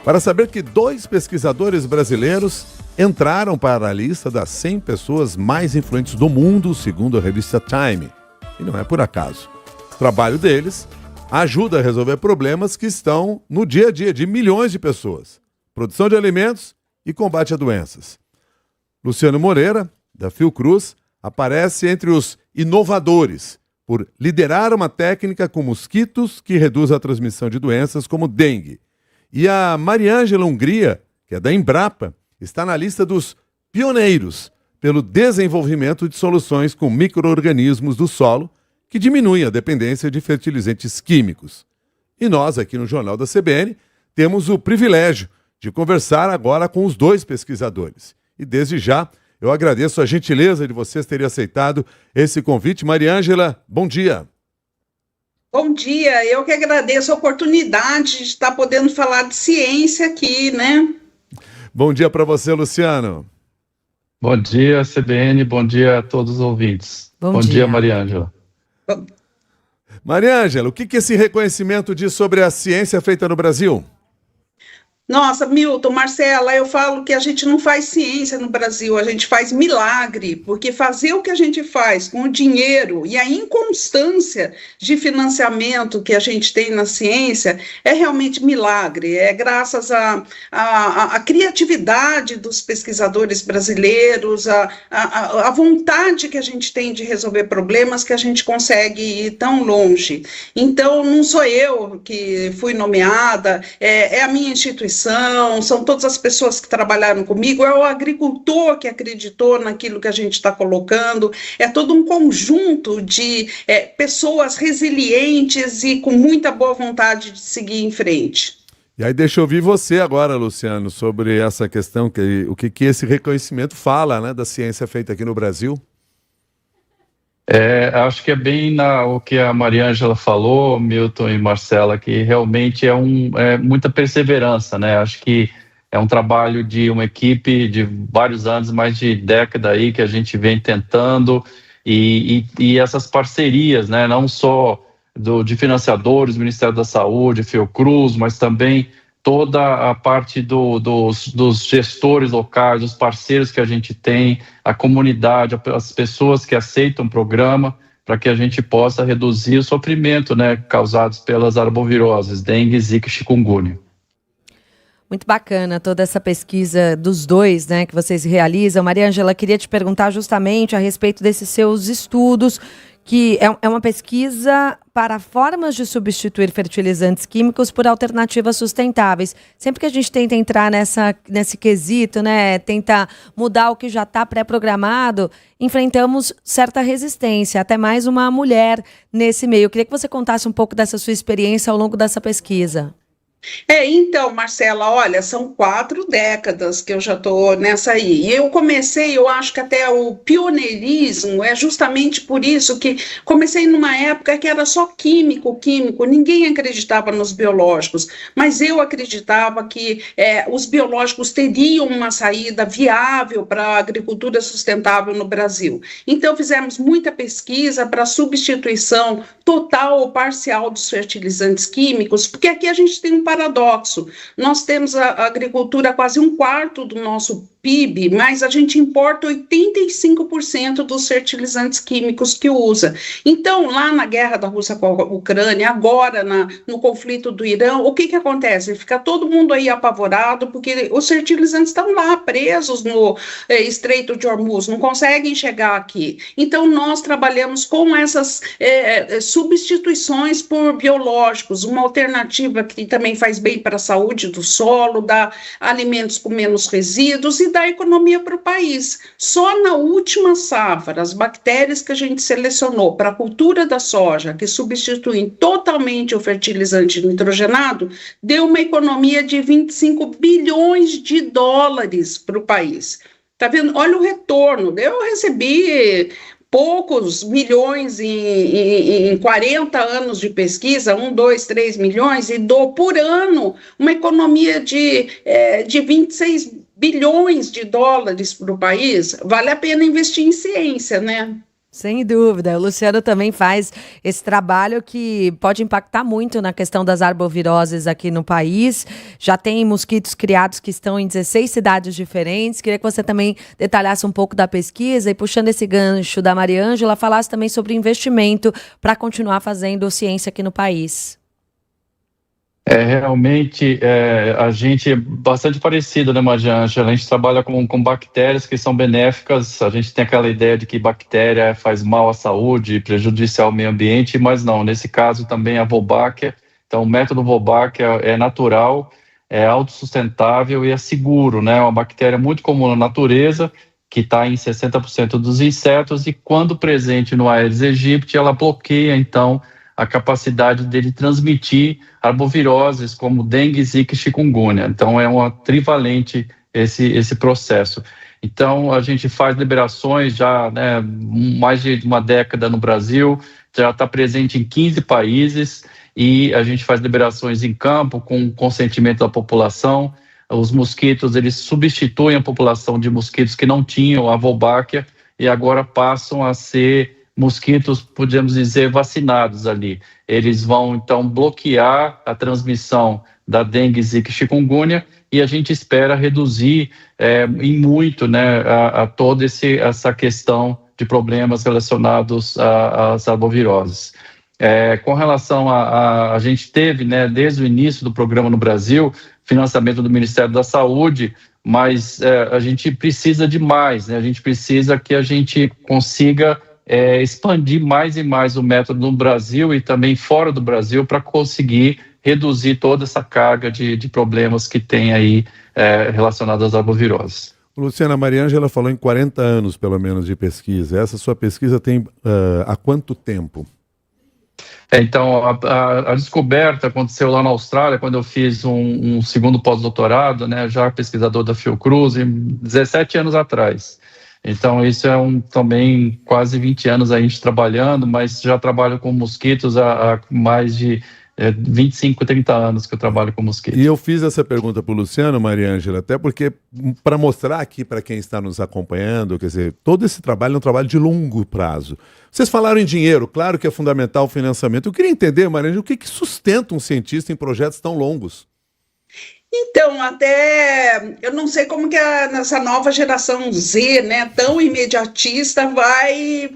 para saber que 2 pesquisadores brasileiros entraram para a lista das 100 pessoas mais influentes do mundo, segundo a revista Time. E não é por acaso. O trabalho deles ajuda a resolver problemas que estão no dia a dia de milhões de pessoas. Produção de alimentos e combate a doenças. Luciano Moreira, da Fiocruz, aparece entre os inovadores por liderar uma técnica com mosquitos que reduz a transmissão de doenças como dengue. E a Mariângela Hungria, que é da Embrapa, está na lista dos pioneiros pelo desenvolvimento de soluções com micro-organismos do solo que diminuem a dependência de fertilizantes químicos. E nós, aqui no Jornal da CBN, temos o privilégio de conversar agora com os 2 pesquisadores. E desde já, eu agradeço a gentileza de vocês terem aceitado esse convite. Mariângela, bom dia. Bom dia, eu que agradeço a oportunidade de estar podendo falar de ciência aqui, né? Bom dia para você, Luciano. Bom dia, CBN, bom dia a todos os ouvintes. Bom dia, Mariângela. Mariângela, o que esse reconhecimento diz sobre a ciência feita no Brasil? Nossa, Milton, Marcela, eu falo que a gente não faz ciência no Brasil, a gente faz milagre, porque fazer o que a gente faz com o dinheiro e a inconstância de financiamento que a gente tem na ciência é realmente milagre, é graças à criatividade dos pesquisadores brasileiros, a vontade que a gente tem de resolver problemas que a gente consegue ir tão longe. Então, não sou eu que fui nomeada, é a minha instituição, são todas as pessoas que trabalharam comigo, é o agricultor que acreditou naquilo que a gente está colocando, é todo um conjunto de pessoas resilientes e com muita boa vontade de seguir em frente. E aí deixa eu ouvir você agora, Luciano, sobre essa questão, o que esse reconhecimento fala, né, da ciência feita aqui no Brasil. Acho que é bem o que a Mariângela falou, Milton e Marcela, que realmente é muita perseverança, né? Acho que é um trabalho de uma equipe de vários anos, mais de década aí, que a gente vem tentando, e essas parcerias, né? Não só de financiadores, Ministério da Saúde, Fiocruz, mas também toda a parte dos gestores locais, dos parceiros que a gente tem, a comunidade, as pessoas que aceitam o programa, para que a gente possa reduzir o sofrimento, né, causados pelas arboviroses, dengue, zika e chikungunya. Muito bacana toda essa pesquisa dos 2, né, que vocês realizam. Mariângela, queria te perguntar justamente a respeito desses seus estudos, que é uma pesquisa para formas de substituir fertilizantes químicos por alternativas sustentáveis. Sempre que a gente tenta entrar nesse quesito, né, tenta mudar o que já está pré-programado, enfrentamos certa resistência, até mais uma mulher nesse meio. Eu queria que você contasse um pouco dessa sua experiência ao longo dessa pesquisa. Então, Marcela, olha, são 4 décadas que eu já estou nessa aí. E eu comecei, eu acho que até o pioneirismo é justamente por isso que comecei numa época que era só químico, ninguém acreditava nos biológicos, mas eu acreditava que os biológicos teriam uma saída viável para a agricultura sustentável no Brasil. Então, fizemos muita pesquisa para substituição total ou parcial dos fertilizantes químicos, porque aqui a gente tem um paradoxo. Nós temos a agricultura quase 1/4 do nosso PIB, mas a gente importa 85% dos fertilizantes químicos que usa. Então, lá na guerra da Rússia com a Ucrânia, agora no conflito do Irã, o que acontece? Fica todo mundo aí apavorado, porque os fertilizantes estão lá presos no Estreito de Hormuz, não conseguem chegar aqui. Então, nós trabalhamos com essas substituições por biológicos, uma alternativa que também faz bem para a saúde do solo, dá alimentos com menos resíduos e dá economia para o país. Só na última safra, as bactérias que a gente selecionou para a cultura da soja, que substituem totalmente o fertilizante nitrogenado, deu uma economia de 25 bilhões de dólares para o país. Tá vendo? Olha o retorno. Eu recebi poucos milhões em 40 anos de pesquisa, 1, 2, 3 milhões, e dou por ano uma economia de 26 bilhões de dólares para o país. Vale a pena investir em ciência, né? Sem dúvida. O Luciano também faz esse trabalho que pode impactar muito na questão das arboviroses aqui no país. Já tem mosquitos criados que estão em 16 cidades diferentes. Queria que você também detalhasse um pouco da pesquisa e, puxando esse gancho da Mariângela, falasse também sobre investimento para continuar fazendo ciência aqui no país. Realmente, a gente é bastante parecido, né, Mariângela? A gente trabalha com bactérias que são benéficas. A gente tem aquela ideia de que bactéria faz mal à saúde, prejudicial ao meio ambiente, mas não. Nesse caso também a Wolbachia. Então, o método Wolbachia é natural, é autossustentável e é seguro, né? É uma bactéria muito comum na natureza, que está em 60% dos insetos, e quando presente no Aedes aegypti, ela bloqueia, então, a capacidade dele transmitir arboviroses como dengue, zika e chikungunya. Então, é uma trivalente esse processo. Então, a gente faz liberações já, né, mais de uma década no Brasil, já está presente em 15 países, e a gente faz liberações em campo com consentimento da população. Os mosquitos, eles substituem a população de mosquitos que não tinham a Wolbachia e agora passam a ser mosquitos, podemos dizer, vacinados ali. Eles vão, então, bloquear a transmissão da dengue, zika e chikungunya, e a gente espera reduzir em muito, né, a toda essa questão de problemas relacionados às arboviroses. Com relação a gente teve, né, desde o início do programa no Brasil, financiamento do Ministério da Saúde, mas a gente precisa de mais, né? A gente precisa que a gente consiga expandir mais e mais o método no Brasil e também fora do Brasil para conseguir reduzir toda essa carga de problemas que tem aí relacionados às arboviroses. Luciana, Mariângela falou em 40 anos, pelo menos, de pesquisa. Essa sua pesquisa tem há quanto tempo? Então, a descoberta aconteceu lá na Austrália, quando eu fiz um segundo pós-doutorado, né, já pesquisador da Fiocruz, 17 anos atrás. Então, isso também quase 20 anos a gente trabalhando, mas já trabalho com mosquitos há mais de 25, 30 anos que eu trabalho com mosquitos. E eu fiz essa pergunta para o Luciano, Mariângela, até porque, para mostrar aqui para quem está nos acompanhando, quer dizer, todo esse trabalho é um trabalho de longo prazo. Vocês falaram em dinheiro, claro que é fundamental o financiamento. Eu queria entender, Mariângela, o que sustenta um cientista em projetos tão longos? Então, até eu não sei como que nessa nova geração Z, né, tão imediatista, vai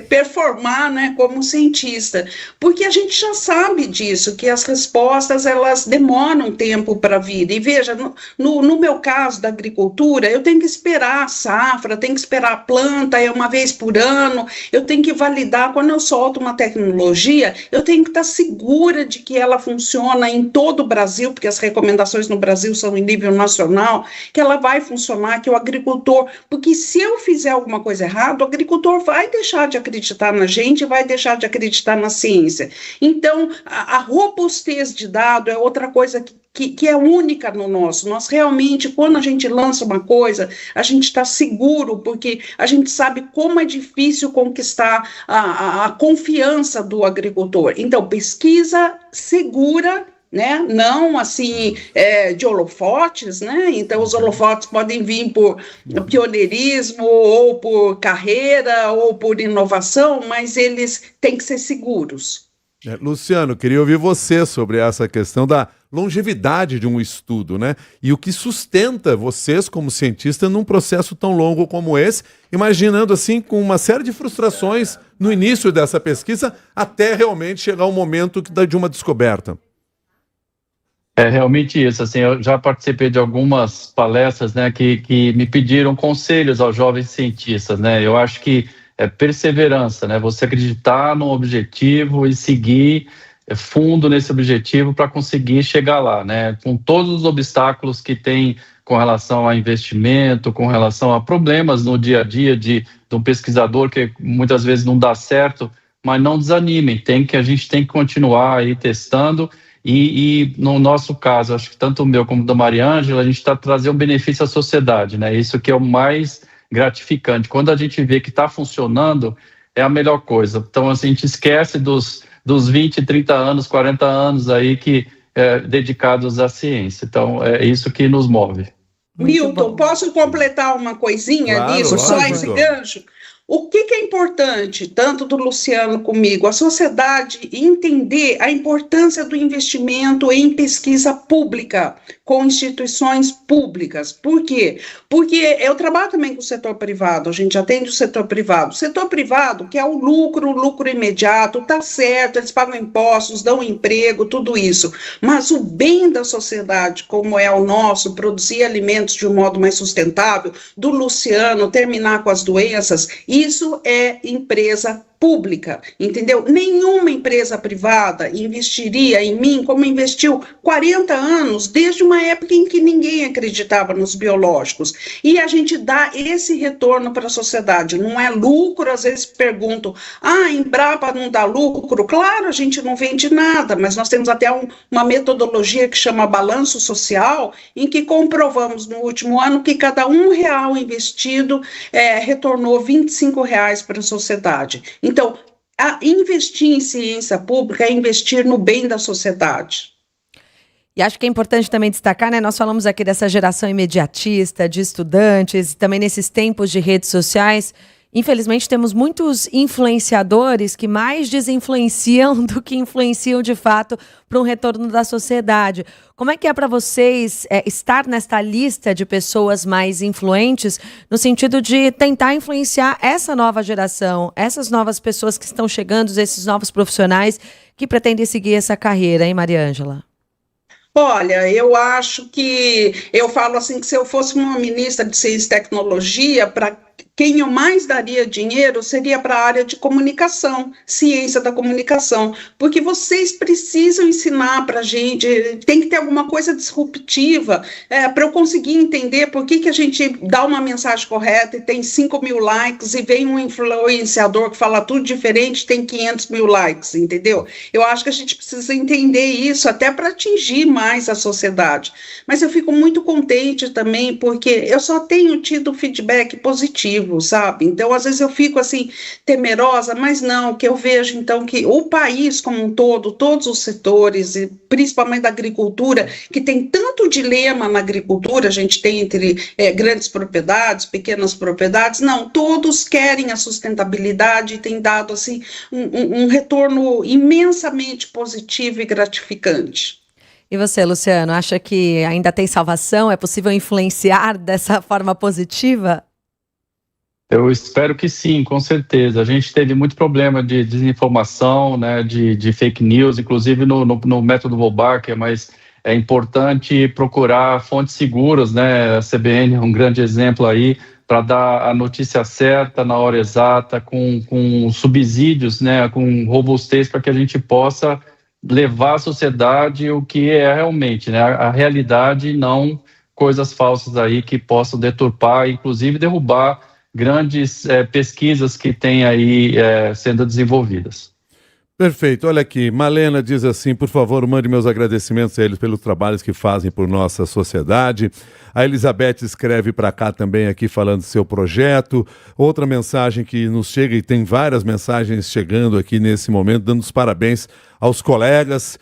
performar, né, como cientista, porque a gente já sabe disso, que as respostas elas demoram tempo para vir. E veja, no meu caso da agricultura, eu tenho que esperar a safra, tenho que esperar a planta, uma vez por ano, eu tenho que validar. Quando eu solto uma tecnologia, eu tenho que estar segura de que ela funciona em todo o Brasil, porque as recomendações no Brasil são em nível nacional, que ela vai funcionar, que o agricultor, porque se eu fizer alguma coisa errada, o agricultor vai deixar de acreditar na gente, vai deixar de acreditar na ciência. Então, a robustez de dado é outra coisa que é única no nosso. Nós realmente, quando a gente lança uma coisa, a gente está seguro, porque a gente sabe como é difícil conquistar a confiança do agricultor. Então, pesquisa segura, né? Não assim de holofotes, né? Então os holofotes podem vir por pioneirismo ou por carreira ou por inovação, mas eles têm que ser seguros. Luciano, queria ouvir você sobre essa questão da longevidade de um estudo, né? E o que sustenta vocês como cientistas num processo tão longo como esse, imaginando assim com uma série de frustrações no início dessa pesquisa até realmente chegar o momento de uma descoberta. É realmente isso, assim, eu já participei de algumas palestras, né, que me pediram conselhos aos jovens cientistas, né, eu acho que é perseverança, né, você acreditar no objetivo e seguir fundo nesse objetivo para conseguir chegar lá, né, com todos os obstáculos que tem com relação a investimento, com relação a problemas no dia a dia de um pesquisador que muitas vezes não dá certo, mas não desanimem, a gente tem que continuar aí testando. E no nosso caso, acho que tanto o meu como o da Mariângela, a gente está trazendo um benefício à sociedade, né? Isso que é o mais gratificante. Quando a gente vê que está funcionando, é a melhor coisa. Então, assim, a gente esquece dos 20, 30 anos, 40 anos aí dedicados à ciência. Então, é isso que nos move. Milton, posso completar uma coisinha nisso, só esse gancho? O que é importante, tanto do Luciano comigo, a sociedade entender a importância do investimento em pesquisa pública, com instituições públicas. Por quê? Porque eu trabalho também com o setor privado, a gente atende o setor privado. O setor privado, que é o lucro imediato, tá certo, eles pagam impostos, dão emprego, tudo isso. Mas o bem da sociedade, como é o nosso, produzir alimentos de um modo mais sustentável, do Luciano terminar com as doenças, isso é empresa pública, entendeu? Nenhuma empresa privada investiria em mim como investiu 40 anos, desde uma época em que ninguém acreditava nos biológicos. E a gente dá esse retorno para a sociedade, não é lucro. Às vezes perguntam, a Embrapa não dá lucro? Claro, a gente não vende nada, mas nós temos até uma metodologia que chama balanço social, em que comprovamos no último ano que cada R$1 investido retornou R$25 para a sociedade. Então, investir em ciência pública é investir no bem da sociedade. E acho que é importante também destacar, né? Nós falamos aqui dessa geração imediatista de estudantes, também nesses tempos de redes sociais. Infelizmente, temos muitos influenciadores que mais desinfluenciam do que influenciam de fato para um retorno da sociedade. Como é que é para vocês estar nesta lista de pessoas mais influentes, no sentido de tentar influenciar essa nova geração, essas novas pessoas que estão chegando, esses novos profissionais que pretendem seguir essa carreira, hein, Mariângela? Olha, eu acho que, eu falo assim, que se eu fosse uma ministra de Ciência e Tecnologia, para quem eu mais daria dinheiro seria para a área de comunicação, ciência da comunicação, porque vocês precisam ensinar para a gente, tem que ter alguma coisa disruptiva, para eu conseguir entender por que a gente dá uma mensagem correta e tem 5.000 likes, e vem um influenciador que fala tudo diferente, tem 500.000 likes, entendeu? Eu acho que a gente precisa entender isso, até para atingir mais a sociedade. Mas eu fico muito contente também, porque eu só tenho tido feedback positivo, sabe? Então, às vezes eu fico assim, temerosa, mas não, que eu vejo então que o país como um todo, todos os setores, e principalmente da agricultura, que tem tanto dilema na agricultura, a gente tem entre grandes propriedades, pequenas propriedades, não, todos querem a sustentabilidade e tem dado assim um retorno imensamente positivo e gratificante. E você, Luciano, acha que ainda tem salvação? É possível influenciar dessa forma positiva? Eu espero que sim, com certeza. A gente teve muito problema de desinformação, né, de fake news, inclusive no método Wolbach, mas é importante procurar fontes seguras, né? A CBN é um grande exemplo aí, para dar a notícia certa, na hora exata, com subsídios, né, com robustez, para que a gente possa levar à sociedade o que é realmente, né, a realidade, não coisas falsas aí que possam deturpar, inclusive derrubar grandes pesquisas que têm aí sendo desenvolvidas. Perfeito. Olha aqui, Malena diz assim, por favor, mande meus agradecimentos a eles pelos trabalhos que fazem por nossa sociedade. A Elizabeth escreve para cá também aqui falando do seu projeto. Outra mensagem que nos chega, e tem várias mensagens chegando aqui nesse momento, dando os parabéns aos colegas,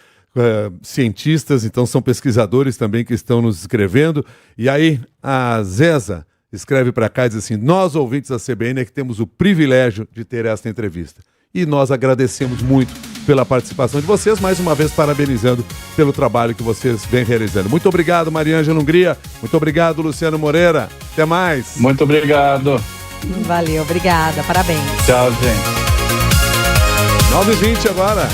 cientistas, então são pesquisadores também que estão nos escrevendo. E aí a Zeza escreve para cá e diz assim, nós ouvintes da CBN é que temos o privilégio de ter esta entrevista. E nós agradecemos muito pela participação de vocês, mais uma vez parabenizando pelo trabalho que vocês vêm realizando. Muito obrigado, Mariângela Hungria. Muito obrigado, Luciano Moreira. Até mais. Muito obrigado. Valeu, obrigada. Parabéns. Tchau, gente. 9h20 agora.